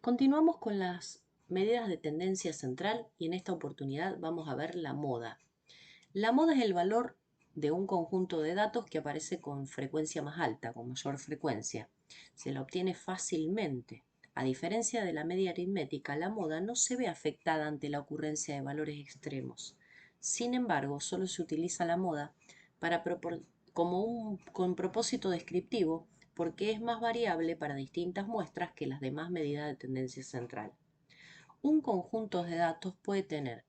Continuamos con las medidas de tendencia central y en esta oportunidad vamos a ver la moda. La moda es el valor de un conjunto de datos que aparece con frecuencia más alta, con mayor frecuencia. Se la obtiene fácilmente. A diferencia de la media aritmética, la moda no se ve afectada ante la ocurrencia de valores extremos. Sin embargo, solo se utiliza la moda con propósito descriptivo porque es más variable para distintas muestras que las demás medidas de tendencia central. Un conjunto de datos puede tener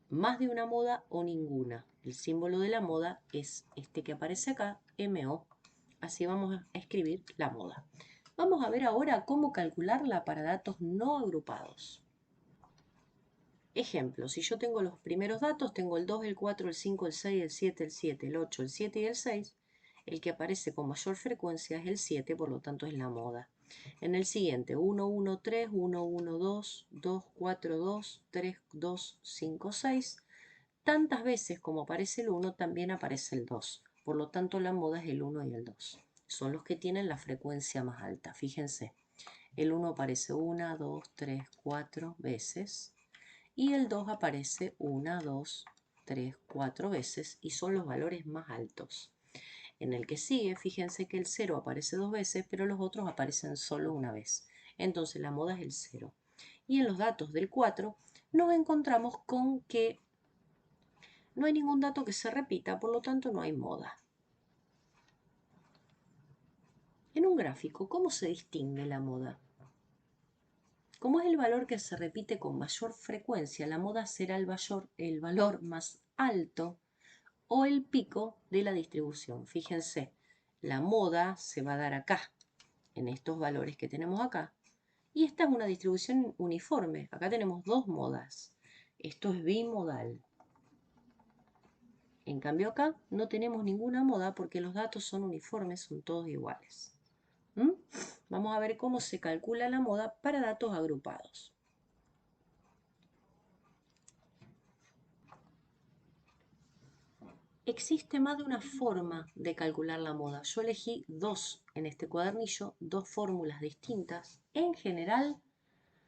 más de una moda o ninguna. El símbolo de la moda es este que aparece acá, MO. Así vamos a escribir la moda. Vamos a ver ahora cómo calcularla para datos no agrupados. Ejemplo, si yo tengo los primeros datos, tengo el 2, el 4, el 5, el 6, el 7, el 7, el 8, el 7 y el 6. El que aparece con mayor frecuencia es el 7, por lo tanto es la moda. En el siguiente, 1, 1, 3, 1, 1, 2, 2, 4, 2, 3, 2, 5, 6. Tantas veces como aparece el 1, también aparece el 2. Por lo tanto, la moda es el 1 y el 2. Son los que tienen la frecuencia más alta. Fíjense, el 1 aparece 1, 2, 3, 4 veces. Y el 2 aparece 1, 2, 3, 4 veces y son los valores más altos. En el que sigue, fíjense que el 0 aparece 2 veces, pero los otros aparecen solo una vez. Entonces la moda es el 0. Y en los datos del 4 nos encontramos con que no hay ningún dato que se repita, por lo tanto no hay moda. En un gráfico, ¿cómo se distingue la moda? Como es el valor que se repite con mayor frecuencia, la moda será el valor más alto o el pico de la distribución. Fíjense, la moda se va a dar acá, en estos valores que tenemos acá. Y esta es una distribución uniforme. Acá tenemos dos modas. Esto es bimodal. En cambio acá no tenemos ninguna moda porque los datos son uniformes, son todos iguales. Vamos a ver cómo se calcula la moda para datos agrupados. Existe más de una forma de calcular la moda. Yo elegí dos en este cuadernillo, dos fórmulas distintas. En general,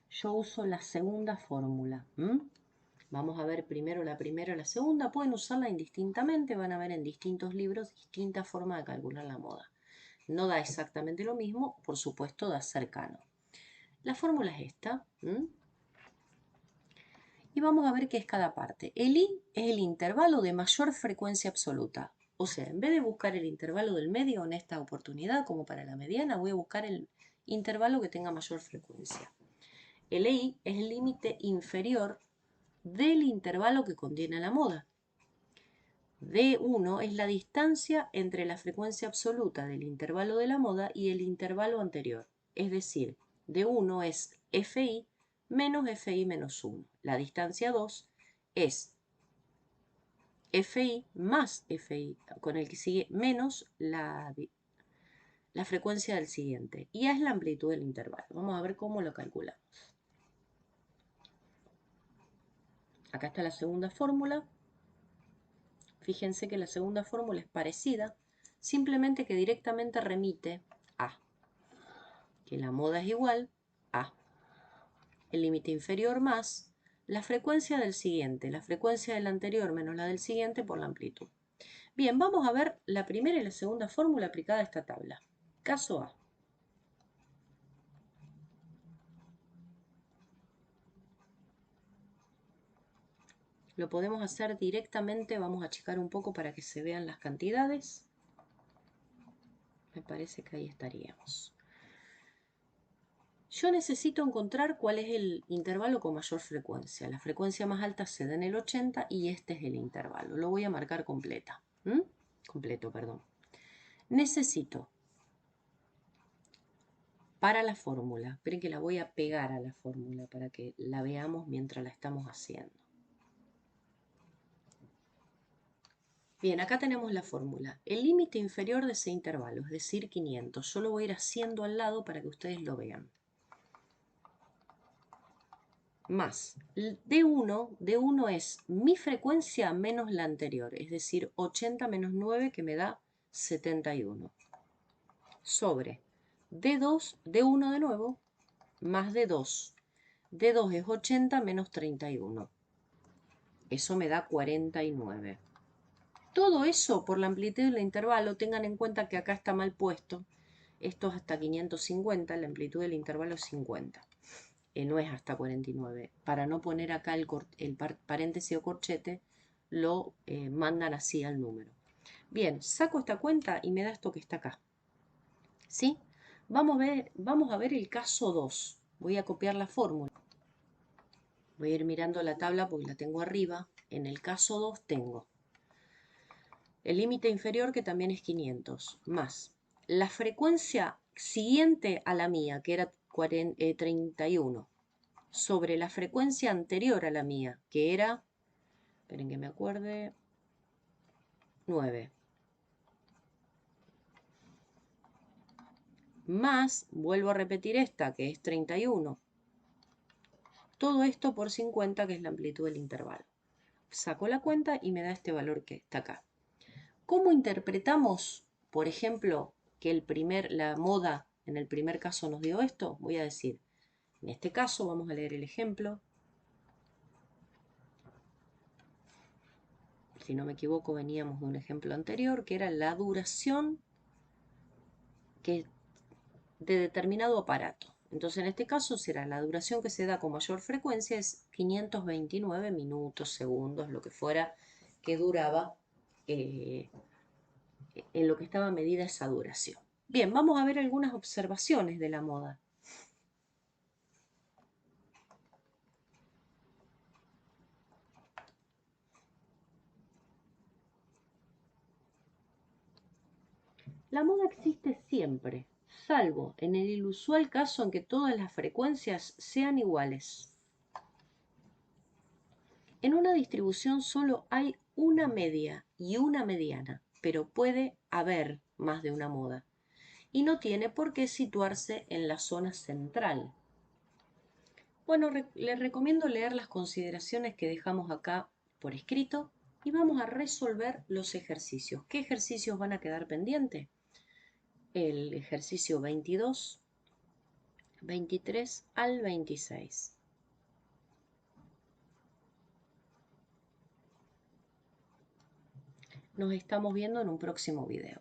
yo uso la segunda fórmula. Vamos a ver primero la primera y la segunda. Pueden usarla indistintamente, van a ver en distintos libros distintas formas de calcular la moda. No da exactamente lo mismo, por supuesto da cercano. La fórmula es esta. Y vamos a ver qué es cada parte. El I es el intervalo de mayor frecuencia absoluta. O sea, en vez de buscar el intervalo del medio en esta oportunidad, como para la mediana, voy a buscar el intervalo que tenga mayor frecuencia. El I es el límite inferior del intervalo que contiene la moda. D1 es la distancia entre la frecuencia absoluta del intervalo de la moda y el intervalo anterior. Es decir, D1 es FI menos FI menos 1. La distancia 2 es FI más FI, con el que sigue menos la frecuencia del siguiente. Y A es la amplitud del intervalo. Vamos a ver cómo lo calculamos. Acá está la segunda fórmula. Fíjense que la segunda fórmula es parecida, simplemente que directamente remite a que la moda es igual a el límite inferior más la frecuencia del siguiente, la frecuencia del anterior menos la del siguiente por la amplitud. Bien, vamos a ver la primera y la segunda fórmula aplicada a esta tabla. Caso A. Lo podemos hacer directamente, vamos a achicar un poco para que se vean las cantidades. Me parece que ahí estaríamos. Yo necesito encontrar cuál es el intervalo con mayor frecuencia. La frecuencia más alta se da en el 80 y este es el intervalo. Lo voy a marcar completo, perdón. Necesito para la fórmula, esperen que la voy a pegar a la fórmula para que la veamos mientras la estamos haciendo. Bien, acá tenemos la fórmula. El límite inferior de ese intervalo, es decir, 500. Yo lo voy a ir haciendo al lado para que ustedes lo vean. Más D1 es mi frecuencia menos la anterior, es decir, 80 menos 9 que me da 71. Sobre D1 de nuevo, más D2. D2 es 80 menos 31. Eso me da 49. Todo eso por la amplitud del intervalo, tengan en cuenta que acá está mal puesto. Esto es hasta 550, la amplitud del intervalo es 50. No es hasta 49. Para no poner acá el paréntesis o corchete, lo mandan así al número. Bien, saco esta cuenta y me da esto que está acá. ¿Sí? Vamos a ver el caso 2. Voy a copiar la fórmula. Voy a ir mirando la tabla porque la tengo arriba. En el caso 2 tengo el límite inferior, que también es 500, más la frecuencia siguiente a la mía, que era 31, sobre la frecuencia anterior a la mía, que era, esperen que me acuerde, 9. Más, vuelvo a repetir esta, que es 31. Todo esto por 50, que es la amplitud del intervalo. Saco la cuenta y me da este valor que está acá. ¿Cómo interpretamos, por ejemplo, que la moda en el primer caso nos dio esto? Voy a decir, en este caso vamos a leer el ejemplo. Si no me equivoco, veníamos de un ejemplo anterior, que era la duración de determinado aparato. Entonces, en este caso será la duración que se da con mayor frecuencia, es 529 minutos, segundos, lo que fuera que duraba en lo que estaba medida esa duración. Bien, vamos a ver algunas observaciones de la moda. La moda existe siempre, salvo en el inusual caso en que todas las frecuencias sean iguales. En una distribución solo hay una media y una mediana, pero puede haber más de una moda. Y no tiene por qué situarse en la zona central. Bueno, les recomiendo leer las consideraciones que dejamos acá por escrito y vamos a resolver los ejercicios. ¿Qué ejercicios van a quedar pendientes? El ejercicio 22, 23 al 26. Nos estamos viendo en un próximo video.